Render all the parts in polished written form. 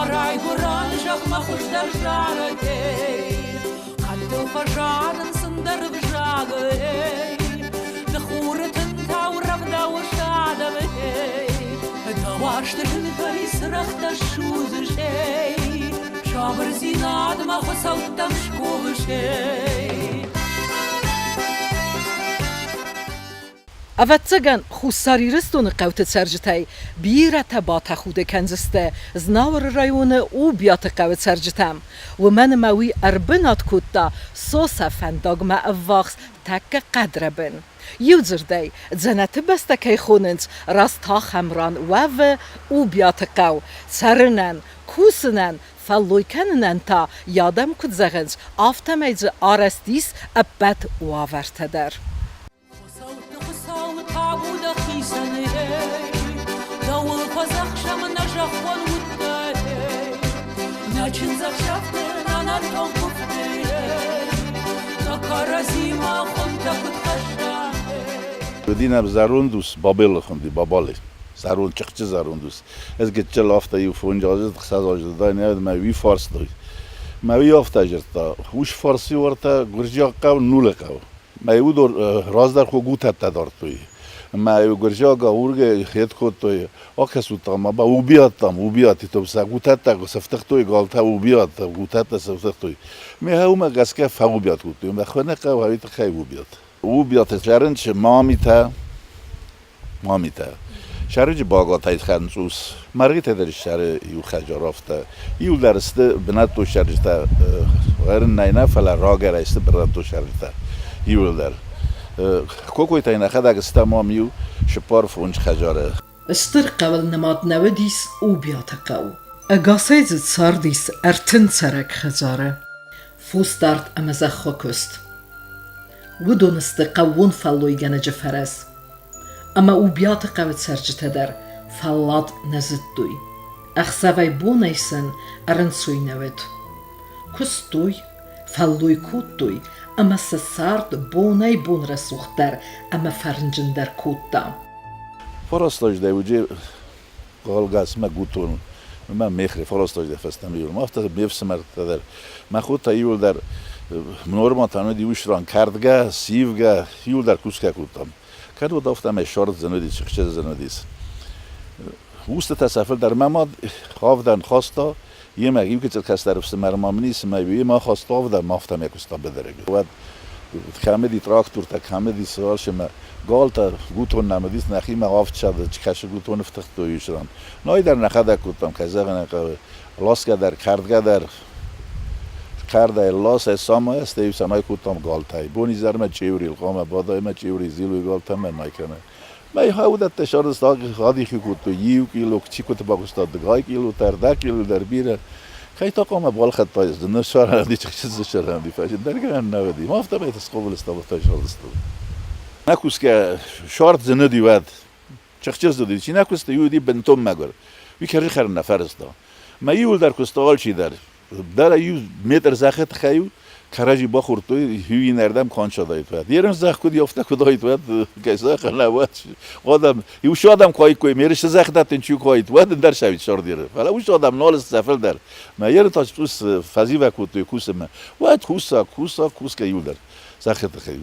رای گران شخ مخوش در شارگیر قد و فشارن سندر بشاگیر دخورتن تاو رفدا و شادمه دواشترن کاری سرخت شوزشی شابر زیناد ما خسوتم شکوبشی أفتسجن خساري رستون قوت سرجتاي بيرة باتا خود كنزسته زناور رايون او بيات قوت سرجتام ومن موي أربنات كوتا صوصا فنداغ ما أفاخس تك قدربن يوزر داي زنات بستكي خوننز راستا خمران وو او بيات قو سرنن كوسنن فالوي كننن تا يادم كد زغنز آفتميز آرستيس أبت واورتدر تعبود خيسني دول فزخ شم نجح والودي ناچن زخ شفتن انا تون كفتي نكارزي ما خنت كنت خشا دينا بزاروندوس بابل خندي بابالي زارون چخچ زاروندوس از گچ لافتا یو فونجاز خساز داینه ما وی فارس دوی ما وی افتا جرتا وش فارسی ورتا گرجا قاو نول قاو ما یو دور راز در خو گوت تا دارتوی ما یو گرجا گاورگ خیت کوتوی آکسو تا ما با وبیاتی تو سا گوت تا سفتختوی گالتا وبیات گوت تا سفتختوی می هوما گسکه فوبیات کوتوی ما خونه قاو هیت خی وبیات شرنچ مامیتا شارج باغاتای خانسوس مرگت در شهر یو خجارافته یو درسته بنات تو شارجتا غیر نینا فلا راگر است برات تو شارجتا یو در کوکوی تاین خدا استمام یو شپار فونج خجاره استر قبل نماد نودیس او بیاتقاو اگاسیز ساردیس ارتن سرک خزاره فوستارت امزخ خوکست ودونست قوون فالوی گنج فرز اما او بیات قوت سرجته در فلاد نزد دوی اخسوی بونیسن ارنسوی نود کستوی فلوی کود دوی اما سسارد بونی بون رسوخ در اما فرنجن در کود دام فرستاج دیوجی قالگاس ما گوتون ما میخری فرستاج دفستم یول ما افتا بیفسمر در ما خود تا یول در نورما تانو دیوش ران کردگه سیوگه یول در کوسکه کودم کارو دافتم اشارت زنودی چخچه زنودیس وست تصفل در مماد خواهدن خواستا یه مگیم که کس طرف مرمام نیست میبینی ما خواستا و در مافتم یک استا بدرگه و خمدی تراکتور تا خمدی سوالش ما گالتا گوتون نمدیس نخی ما آفت شده چکش گوتون افتخت دویشران نای در نخده کودم که زغن لاسکه در کردگه در کرده لاس ساما است ایو سمای کودم گالتای بونی زرم چیوری القامه بادای ما چیوری زیلوی گالتم من نکنه ما هاودت تشار استاق خادی خی کودو یو کیلو چی کود باگستاد دگای کیلو تر ده کیلو در بیره کی تا قام بال خط پایز نه شار دی چیز شار دی فاش درگه نودی ما افتا بیت اسقبل استاد تشار استاد نکوس که شارت زندی ود چخچز دادی چی نکوس یودی بنتم مگر وی کاری خر نفر است ما یول در کوستال چی در یو متر زخت خیو کراجی بخور توی هیوی نردم کان شده اید دیرم زخ کدی افته کدایت ود کیسه خلوت آدم یوش آدم کای کوی میرش زخ داتن چی کایت ود در شوید شار دیره ولی وش آدم نال سفل در ما یه تاش توس فزی و کوتوی کوس ما ود کوس که یول در زخت خیو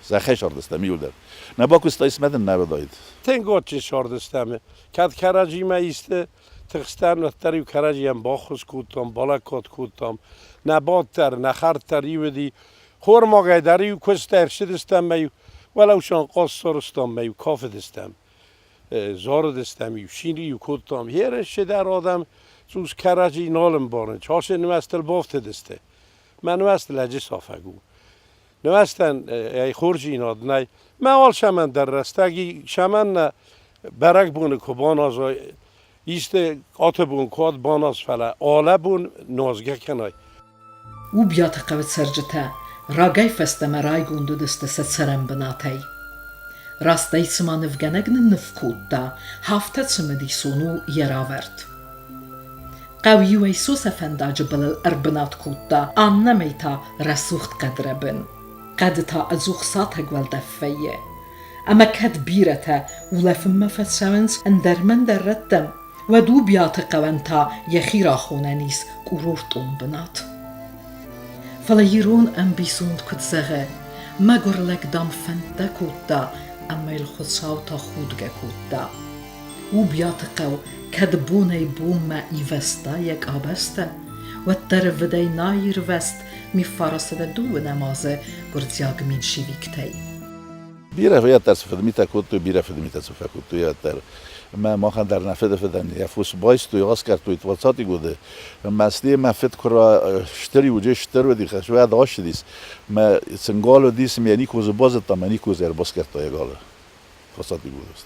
زخه شار دستم یول در نبا کوست اسمت نبودید تنگات چه شار دستم کد کراجی ما ایسته تخستر نتری کراجی هم باخوز کودتام بالاکات کودتام نبات تر نخرد تر یودی خور ما گیدری و کست ارشد دستم میو ولوشان قاس سرستم میو کاف دستم زار دستم یو شینی یو کودتام هیرش در آدم سوز کراجی نالم بارن چاش نمستل بافت دسته من نمست لجه صافگو نمستن ای خورجی ناد نی من شمن در رستگی شمن برک بونه کبان آزای ایست آتبون کاد باناز فلا آله بون نازگه کنای او بیات قوت سرجته راگای فستم رای گوندو دسته سرم بناتی راستای سمانف گنگن نفکود دا هفته سمدی سونو یراورد قوی و ایسوس افنداج بلل اربنات کود دا آن نمیتا رسوخت قدره بن قد تا ازوخ ساته گول دفعیه اما کد بیرته ولفم مفت سوینس اندرمن در ردم و دو بیات قوانتا یخی را خوننیس قرورتون بنات. فلیرون ام بیسوند کد زغه مگر لک دام فنده کود دا امیل خودساو تا خودگه کود دا. او بیات قو کد بونه بوم ما ایوستا یک آبسته و در ودای نایر وست می فراسده دو نمازه گرزیاگ من شیویکتی. بیره فیاد ترس فدمیتا کود بیره فدمیتا سفه کود یاد تر ما خان در نفد فدن یا فوس بایست توی آس کرد توی توساتی گوده مستی ما فد کرا شتری وجه شتر ودی خشوه داشت دیس ما سنگالو دیس میانی کوز بازت تا منی کوز باز کرد تا یگاله توساتی گوده است.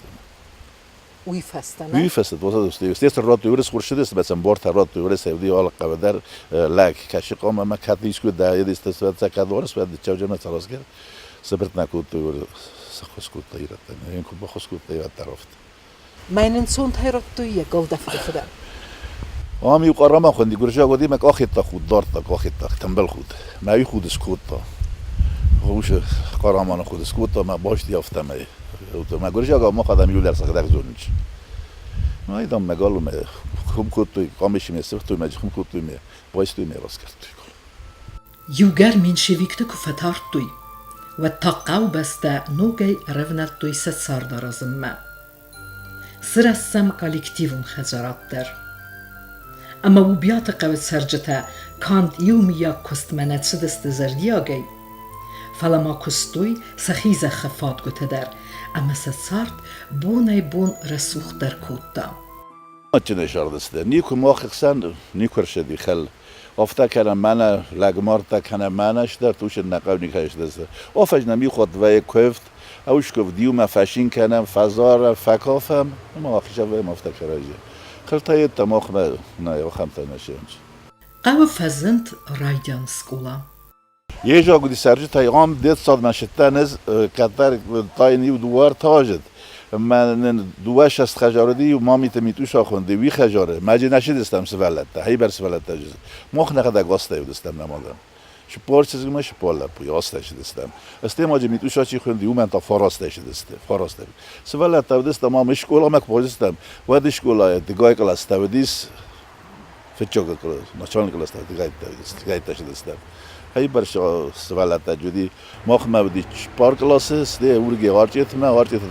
وی فستانه؟ وی فست توسات است. است رات یورس خورشید است مثلا بار رات یورس سعودی حال قبدر لک کشی قام ما کاتیش کو دایه دیست است کادورس و چهجه مثلا کرد سبرت نکود تو خواست کود تایرت این کود با خواست کود تایرت طرفت. Mijn zoon heeft توی گل دفته. آمی قرما خوندی گرجا گودی مک آخیت تا خود دارت تا آخیت تا تنبل خود ماوی خود اسکوت تا خوش قرما خود اسکوت تا ما باش دیافتم ما گرجا گام ما خدام یول درس خدای زونج ما ایدام مگالو ما خوب کود توی کامش میسرت توی ماج خوب کود توی می باش توی میراث کرد توی یوگر من شویکت کفتار توی و تقاو بسته نوگی رفنت توی ست سردارزم ما سرسم کالکتیون خزارات در. اما او بیات قوت سرجته کاند یومیا کست منت سدست زردیاگی. فلما کستوی سخیز خفات گوته در. اما سرد بونای بون رسوخ در کود دا. چه نشاردسته نیکو ماخخسن نیکرشدی خل افتا کنم من لگمارتا کنم منش در توش نقاب نیکش دسته افج نمی خود و کوفت اوش کف دیو ما فشین کنم فزار فکافم ما آخیشه و مفتک راجی خلطای تماخ ما نه خم تنشینج قو فزنت رایدان سکولا یه جا گودی سرجی تای عام دید صد مشتن از کتر تای نیو دوار تاجد من دوش است خجاردی و ما میتوش آخونده وی خجاره ماجی نشید استم سوالته هی بر سوالته جز مخ نخدا گاسته بودستم نمادم شو پارچز ما شو پالا پوی آستش دستم استی ماجی میتوش آچی خوندی و من تا فراستش دسته فراسته سوالته بودستم ما مشکولا مک پوزستم و دشکولا دگای کلاس تودیس فچوک کلاس نشان کلاس تگایتش دستم هی برش سوالات جدی ماخ ما بدی پار کلاس است ده ورگی هارچیت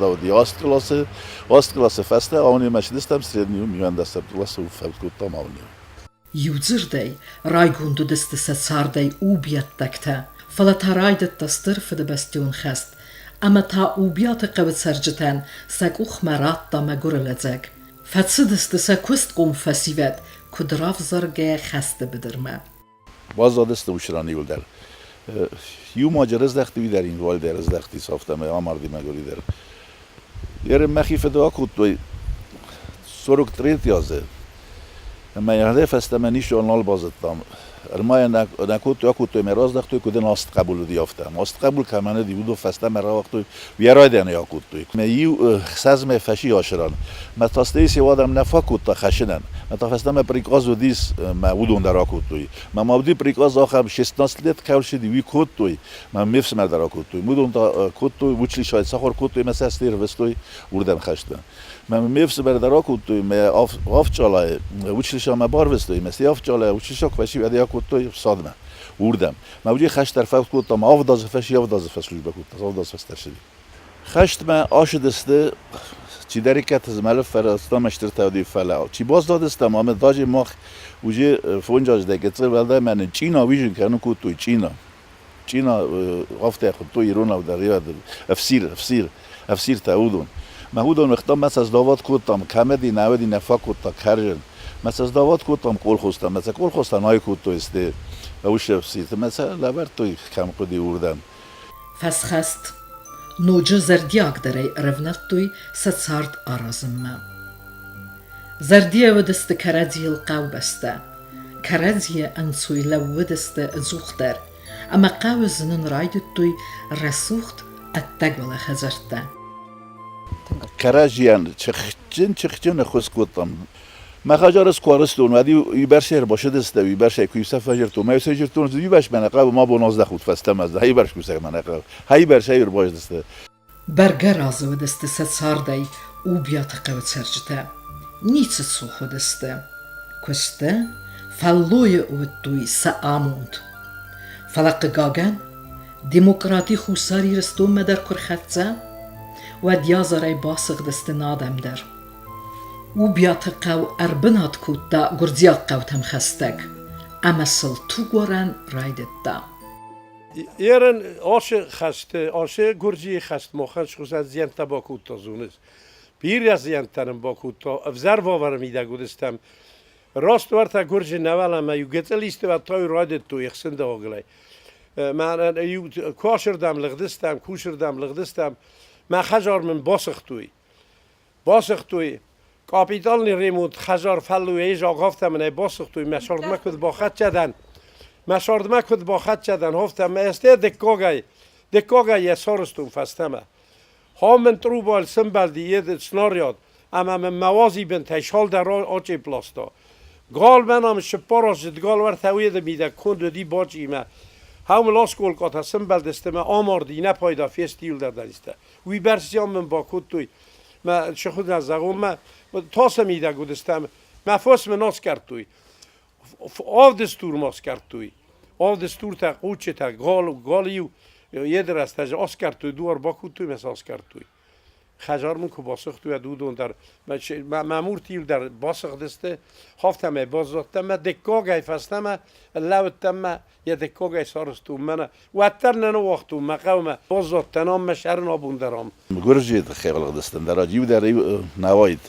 داودی آست کلاس فسته آونی مشدستم سریدنیو میان دستم کلاس و فوت کردم آونی یوزر دی رایگوندو دست سردی او بیت دکته فلتا رایدت دستر فده بستیون خست اما تا او بیات قوت سرجتن سگ اوخ مرات دا مگر لزگ فتس دست سکوست قوم فسیوت کدراف زرگه خسته بدرمه باز دست وشرانی ول در یو ماجرز دختی در این وال درز دختی سافتم آمردی مگولی در یه مخیف دعا کود توی سرک تریت یازه اما یه هدف است من نیشون نال بازدم ارمای نکود توی مراز دختی کدن است قبول دیافتم است قبول کمانه دیودو فسته مرا وقت توی بیارای دنیا یا کود توی من یو سازم فشی آشران متاستی سوادم نفا کود تا خشنن متفستم پریکاز و دیس مودون در آکود توی مودی پریکاز آخر 16 لیت کول شدی وی کود توی من میفسم در آکود توی مودون تا کود توی وچلی شاید سخور کود توی مثل استیر وستوی وردم خشتن من میفسم در آکود توی من آف چالای وچلی شام بار وستوی مثل آف چالای وچلی شک فشی ودی آکود توی صادم وردم مودی خشت در فوت کود تا ما آف داز فشی آف داز فشلی بکود تا آف داز فستر شدی خشت من آشدسته چی داری که تزمال فرستم اشتر تودی فلا چی باز دادستم آمد داجی ماخ وجه فونجاج دکتر ولده من چینا ویژن کنم کو توی چینا گفته خود توی ایران و دریا افسیر تاودون مهودون وقتام مثل از داوود کودتام کمدی نودی نفاق کودتا کرجن مثل از داوود کودتام کول خوستم مثل کول خوستم نای کود توی استه اوش افسیر مثل لبر توی کم کودی وردم فسخست نوجه زردیاک داری رفنت توی سرد آرازم زردیه و دست کرازی القاو بسته کرازیه انسوی لو دست زوختر اما قاو زنون راید توی رسوخت اتگوله خزرده کرازیان چخچن خوش کودتم مخاجر سکوارستون ودی یبر شهر باشه دسته یبر شهر کویسه فجرتون ما یسجرتون زدی باش من قبل ما با 19 خود فستم از هی برش کوسه من قبل هی بر شهر باش دسته برگر آزو دست سردی او بیات قوت سرجته Niets zo godeste. Kuste, falloye uitui sa amund. Falak gagan, demokrati khusari restome مدر کرختزه و دیازرای باسق دست نادم در. و بیات قو اربنات کود دا گرزیال قو تم خستگ. اما سل تو گورن رایدت دا. ایران آشه گرجی خست مخنش خود زیان با کود تا زونست. بیر از زیان تنم با کود تا افزار باور میده گودستم. راست ورتا گرجی نوالا ما یو گت لیست و تای رایدت تو یخسنده آگلای. من یو کاشردم لغدستم کوشردم لغدستم. ما خجار من باسخ توی کاپیتال نیریمود خجار فلوی ایجا گفتم من باسخ توی مشارد مکد با خط چدن هفتم ما استه دکاگای یه سارستون فستمه ها من ترو بال سنبال دیگه سناریاد اما من موازی بن تیشال در آچه پلاستا گال منام شپاراش گال ور توید میده کند دی باجی ما هم لاس کول کاتا سنبال دستمه آماردی نپایدا فیستیل در دسته وی برسیام من با کود توی ما شخود نزدگم ما تاسه میده گودستم ما فاس من ناس کرد توی آف دستور ماس کرد توی آف دستور تا قوچه تا گالیو یه درسته آس کرد توی دوار با کود توی مثل آس کرد توی خجار من که باسخ توی دودون در مامور تیل در باسخ دسته هفتم بازدادتم دکاگای فستم لوتم یه دکاگای سارستون منه و اتر ننو وقتو مقاوم بازدادتنام مشهر نابوندرام گرجی خیلی دستن در آجیو در نواید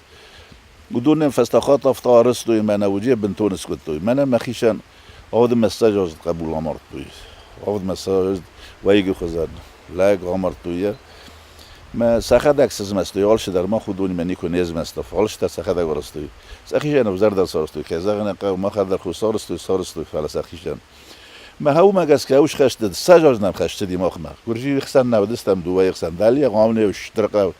بدون فستخات افتارست توی من اوجی بنتونس کد توی من مخیشن آود مساج از قبول آمرد توی آود مساج وایگی خزد لاگ آمرد توی ما سخت اکسز مستوی آلش در ما خودونی منی کنیز مستف آلش در سخت اگرستوی سخیشن ابزار در سارستوی که زغن قو ما خد در خو سارستوی فعلا سخیشن ما هاو مگس که اوش خشت سجاج نم خشت دیماغ ما گرجی خسن نودستم دوای خسن دالی قامنه وشترق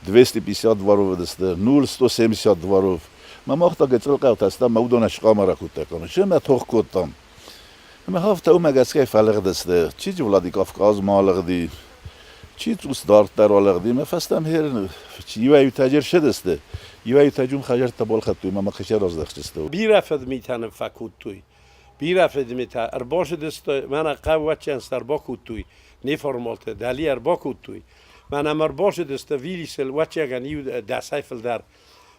250 دورو دسته 170 دورو ما مختا گتل قو تستم مودونش قامرا کوته کنه شما توخ کوتام ما هفته او مگس که فلق دسته چی جولادی کافکاز مالق دی چی توست دارت در آلق ما فستم هر چی یوی تاجر شدسته یوی تاجم خجر تبال خطوی ما خشر راز داشته بیرفت میتنم فکوت توی بیرفت میتن ارباش دست من قوت چند سر با کود توی نفرمالت دلی اربا کود توی من ارباش دست ویلیسل وچه گنیو دستایفل در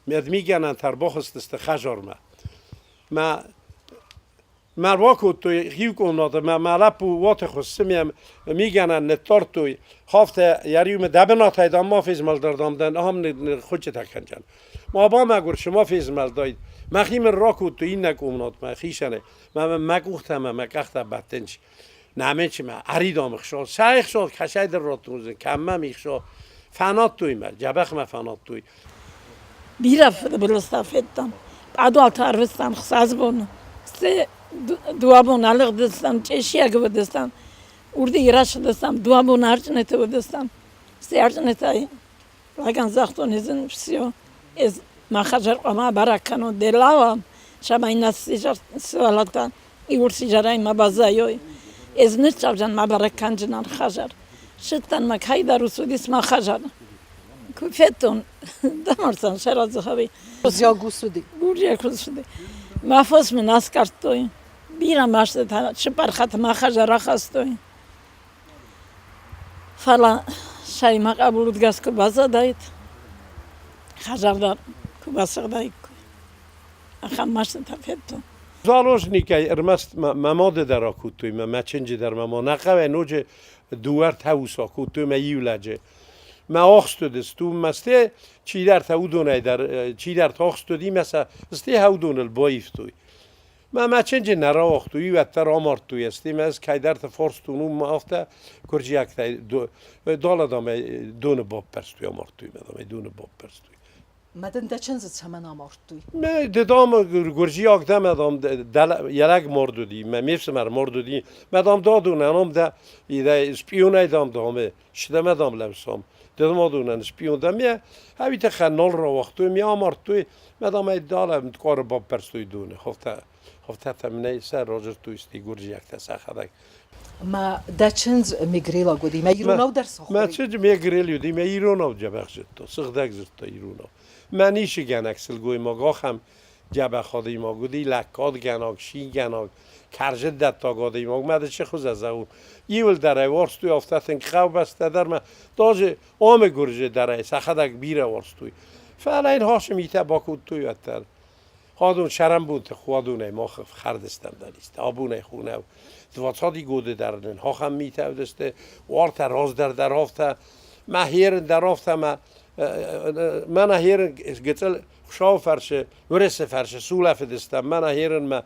میگن تر باخست دست خجار ما مروا کود توی خیو کنات ما ملپو وات خستم میگن نتار توی هفته یاریوم دبنات ایدام ما فیز مال دردام دن هم خودش تکنجن ما با مگر شما فیز مال داید ما خیم را کود توی این نکومنات ما خیشنه ما مگوختم ما کخت باتنش نمیچ ما عریدام خشال سایخ شال کشای در راتونزن کم میخشال فنات توی ما جبخ ما فنات توی بیرفت بلستافتم بعد آتار رستم خساز بون سه دوابون علق دستم چشیه که بدستم ارده ایرش دستم دوابون هرچ نته بدستم سه هرچ نته لگن زختون ازن بسیو از ما خجر قما برکنو دلاوام شما این نسیجر سوالتان ایور سیجرای ما بازایوی از نشاب جن ما برکن جنان خجر شدتن ما که در رسودیس ما خجر کفتون دمارسان شراز خوابی گرزیا گوسودی گرزیا گوسودی ما فاس من ناس کرد توی بیرم ماشته تا شپر خط ما خجر خواست توی فلا شای ما قبولت گاز که بازا داید خجر دار که بازا داید اخم ماشته تا فتون زالوش نیکی ارمست مماد در آکود توی ما چنجی در ما نقوه نوجه دوار تاوس آکود توی ما یولجه ما آخستو دستو مسته چی در تاودونه در چی در تاخستو دی مثلا استی هاودون البایف توی ما چنجی نرا آختوی و تر آمارد توی استی ما از که در تفرستونو ما آفته کرجی اکتای دالا دامه دون باب پرستوی آمارد توی مدامه دون باب پرستوی مدن ده چند زد همه نامارد توی ما ددام گرجی آکده مدام یلگ مردو دی ما میفسمر مردو دی مدام دادون انام ده ایده اسپیونه دام دامه شده مدام لمسام دادم آدونن اسپیون دمیه هویت خنال را وقتوی می آمارد توی مدام ای دالم کار باب پرستوی دونه خفته تمنه سر راجر توی استی گرجی اکته سخدک ما ده چند میگریلا گودی ما ایروناو در سخوری ما چه میگریلیو دی ما ایروناو جبخ جد تو سخدک زد تو ایروناو منیش گنک سلگوی ما گاخم جبه خواهی ما گودی لکاد گناک شی گناک کرجه دتا گاده ما مده چه خوز از او ایول دره وارستوی افتاتن خواب بسته در ما داج آم گرجه دره سخدک بیره وارستوی فعلا این هاشم ایتا باکود توی وطر هادون شرم بود خوادونه ما خردستم دلیست آبونه خونه دواتادی گوده درنن هاخم میته دسته وارت راز در هفته ما هیر در هفته من هیر گتل شاو فرشه ورس فرشه سولف دستم من هیرن ما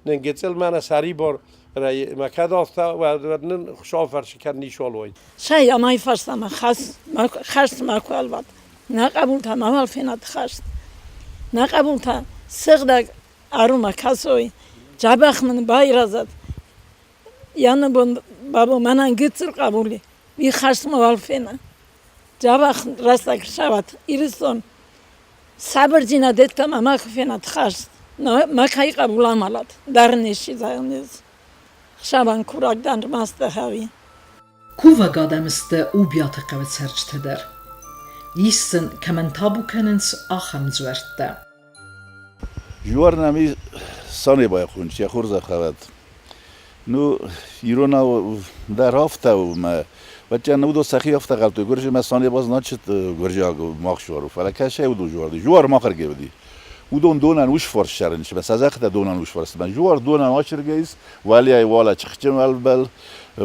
نگتل من سری بار ما کد آفته و نن شاو فرشه کد نیشال وید شاید امای فرست ما خست ما کال باد نقبول تا ما فینات خست نقبول تا سقدک آروم کسوی جابخ من بایرزد یعنی بابا من گتل قبولی بی خست ما فینا جابخ رستک شود ایرستون صبر جینا دیدم اما خفینات خست نه ما کی قبول عملات در نشی زایندیز شبان کوراک دند ماست هاوی Kuva gademiste ubiata kavet serçteder. Yisten kemen tabu kenens achem zwerte. جوار نمی سانی باید خونچی خورز خواهد نو ایرونا در هفته و ما بچه نو دو سخی هفته قلتوی گرجه ما سانی باز نچت گرجه آگو ماخ شوارو فلکه او دو جوار دی جوار ماخر گه بدی او دونن وش فرش شرنش بس از اخت دونن وش فرست من جوار دونن آشر گیس ولی ای والا چخچم البل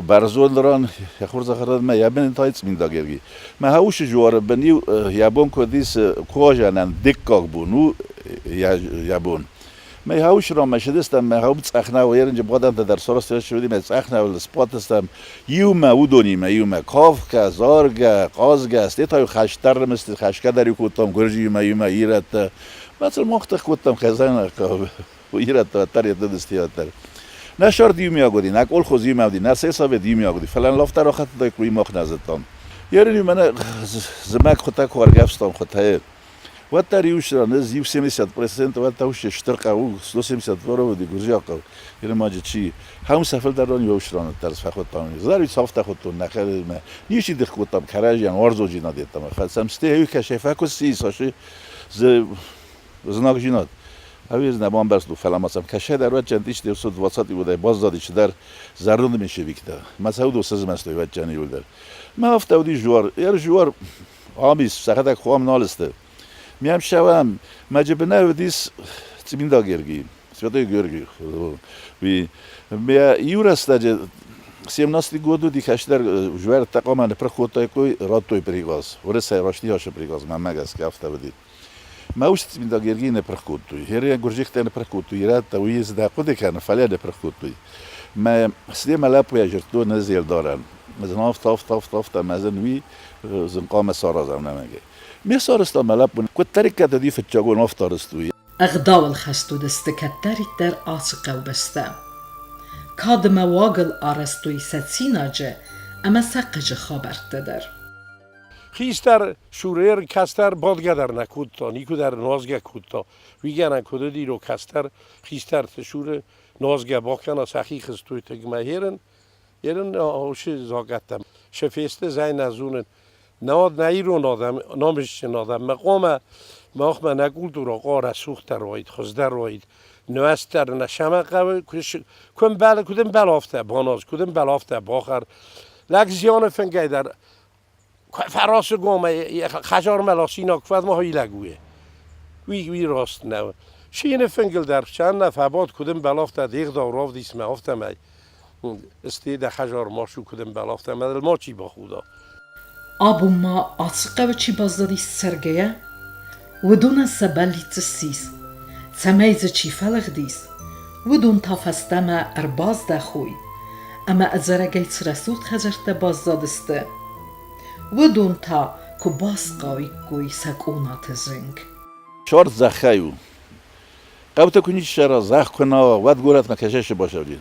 برزول دران خورز خرد ما یابن تایت من داگرگی ما هاوش جوار بنیو یابون کدیس کواجانن دکاک بونو یابون ما هاوش را مشدستم ما هاوبت اخنا و یرنج بادم در سرست شدیم از اخنا و سپات استم یوم او دونیم یوم کافکا زارگا قازگا است تایو خشتر مثل خشکا داری کوتام گرجی یوم ایرت مثل مختخ کوتام خزانه و ایرت تر دستیاتر نشار دیومیا گودی نک اول خوزی مودی نه سه سال دیومیا گودی فلان لافتر آخت دای کوی مخ نزدم یعنی من زمک خودت کارگفستم خودت وقت ریوش را نزدیک 70% وقت اوش اشترق او 270 رو دی گرجی آقا یعنی ماجد چی هم سفر در رانی اوش را نترس فخود تامین زاری صافت خودتون نخل ما نیشی دخ خودم کراجی آرزو جینا دیتم فلسم سته هیچ کشفه کسی ساشه زناق جینات هویز نبام برس دو فلان مثلا کشه در وقت چندیش دیوسود واسطی بوده باز دادیش در زرند میشه ویکتا مثلا دو سه مستوی وقت جانی بوده ما هفته ودی جوار جوار آمیز سخت خوام نالسته میام شوام مجبور نودیس تیمین داگرگی سویای گرگی وی میا یورستاج سیمناستی گودو دیکش در جوار تقامن پر خودتای کوی راتوی پریگاز ورسه راشتی هاش پریگاز من مگس که هفته ودی ما وش تیمین داگرگی نپرخوتوی هری گرجیک نپرخوتوی رات تویز دا خود کنه فعلی نپرخوتوی ما سلی ملاب یاجرتو نزیل دارن مثلا افت مثلا وی زنقام سارازم نمیگه میسارست ملاب بون کتری که دادی فتجاگون افتارستوی اغداول خستو دستکتری در آسقه و بسته. کادم واقل آرستوی ستسیناجه اما سقج خابرته در. خیستر شوریر کستر بادگه در نکودتا نیکو در نازگه کودتا ویگن کده دی رو کستر خیستر تشور نازگه باکن سخی خستوی تگمه هیرن آوش زاگتم شفیسته زین ازونن ناد نیرو نادم نامش نادم مقام ماخ من نقول دورا قاره سوخت روید خزده روید نوستر نشمه قوی کدوم بلافته باناز کدوم بلافته باخر لگزیان فنگی در فراس گومه خجار ملاسی نکفت ما هایی لگویه وی راست نو شین فنگل در چند نفبات کدوم بلافته دیگ داوراف دیس مهافته می استید خجار ماشو کدوم بلافته مدل ما چی با خودا آبو ما آسقه و چی بازدادی سرگیه و دون سبالیت سیز سمیز چی فلق دیز و دون تافسته ما ارباز ده خوی اما ازرگیت رسود خجرت بازدادسته و دون تا که باز قاوی گوی سکونات زنگ شارت زخیو قبط کنی شرا زخ کنا ود گورت مکشش باشه بید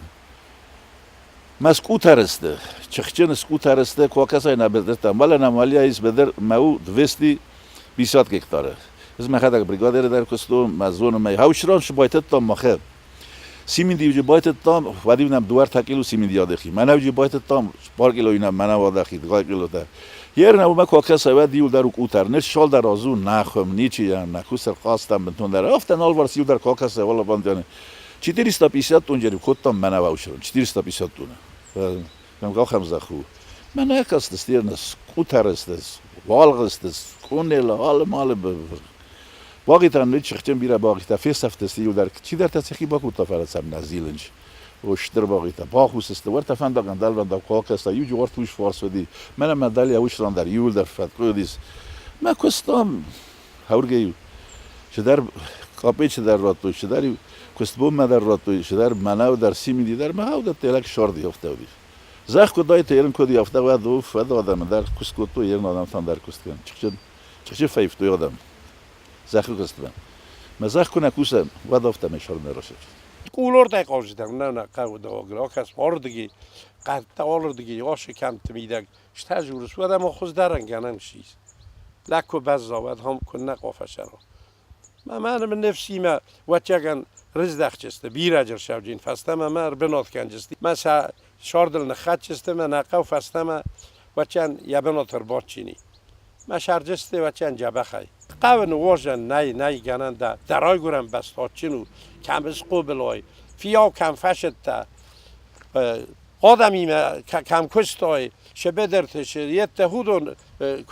مسکوت هرسته چخچن سکوت هرسته که کسای نبردتم ولی نمالی ایز بدر ماو 220 هکتاره از مخدک بریگادر در کستو مزون می هاوشران شبایتت تا مخد سیمین دیوی باید تام وادی نم 2 کیلو سیمین دیاده خی من اوجی باید تام 4 کیلو اینا من وادا خی 2 کیلو تا یر نم ما کاکس و دیو در کوتر نه شال در ازو نخم نیچی ام نکوسر خواستم بتون در افتن آل ورسیو در کاکس والا باندانه 450 اونجوری خودم من واوشرم 450 تونه من گاخم زخو من نکست استیرنس کوتر است والغ است کونل آل مال باقی تا نیچخچم بیره باقی تا فیسفت استیو در چی در تسخی با کوتا فرسم نزیلنج وشتر باقی تا باخوس است ورت فند گندال و کاکس یو جوار توش فارس ودی من مدالیا وشران در یول در فتقودیس ما کستم هورگیو شدر کاپی شدر راتو شدر کست بوم مدر راتو شدر مناو در سیمی دی در ما هود تلک شاردی افتادی زخ کدای تیرن کدی افتاد و دو فد آدم در کسکوتو یه آدم تان در کست کن چه فیف تو آدم زخو کستم مزخ کنه کوسم و دافته میشار نراشد قولور تا قاجدم نه قود آگر کس واردگی قد واردگی آش کم تمیدگ شتاجورس و دم خوش درنگانم شیز لکو بزاود هم کنه قافشرا من من نفسی ما وچگن رزدخ چسته بیراجر شوجین فستم ما بنات کنجستی مثلا شاردل نخات چسته من نقو فستم وچن یبناتر باچینی ما شرجسته وچن جبخای قون واژن نه گنن درای گرم بستاچینو کم از قبلای فیا کم فشت تا آدمی کم کستای شبه در تشریت هودون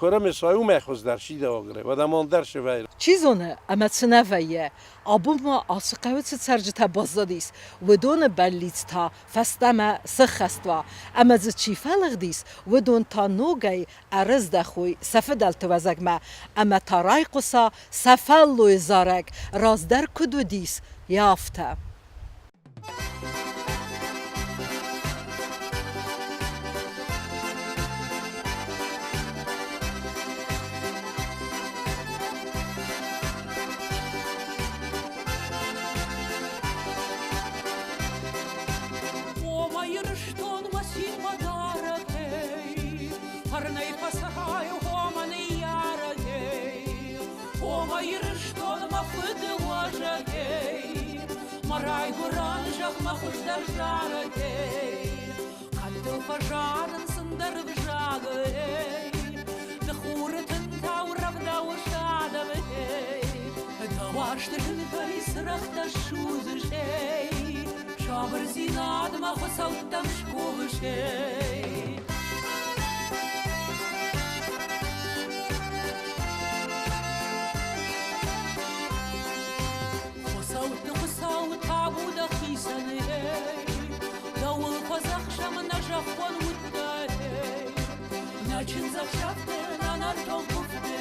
کرم سایو میخوز در شیده آگره و دمان در شویر چیزونه اما تنویه آبو ما آسقوت سرجت بازدادیس و دون بلیت تا فستم سخستوا اما ز چی فلغ دیس و دون تا نوگی ارز دخوی سفدل توزگمه اما تا رای قصا سفلوی زارگ راز در کدو دیس یافته Марай гуранжах махуш дар жарагей Кадду фажаран сындар вжагей Дхуртын таурав даушадавей Даваштын кайсрахта шузышей Шабр зинад махусалтам шковышей Tabuda khisaney Dawul khazaksham najakhon mutay Nachin zakshafte nanarton kufte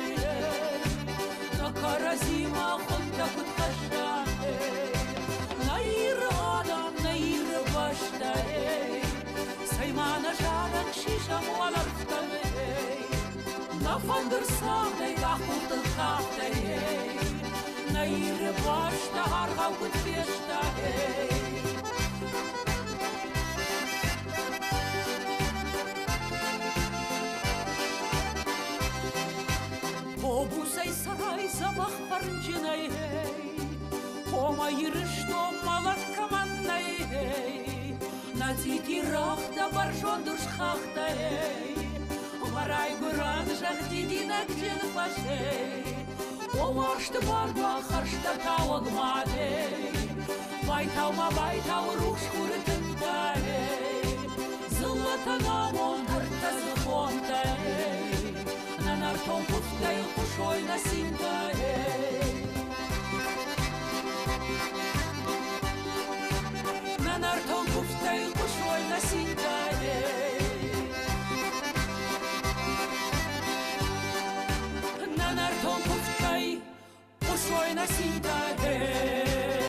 Nakarazima khonta kutkashte Nair adam nair bashtay Saymana shadak shisham walarftay Nafandr sahtay gahut khaftay Nair başta hargav kut fiyashta Obusay saray sabah parnchinay Koma yirishto malat kamannay Natiti rakhta barshon dursh khachtay Maray guran jagdidinak jin pashay Omarshta barba kharshta tawag made Baytaw rush kurtintay Zillata namon hartaz khontay Nanarton kuftay khushoy nasintay Nanarton kuftay khushoy nasintay Nanarton kuftay Shoy na sintay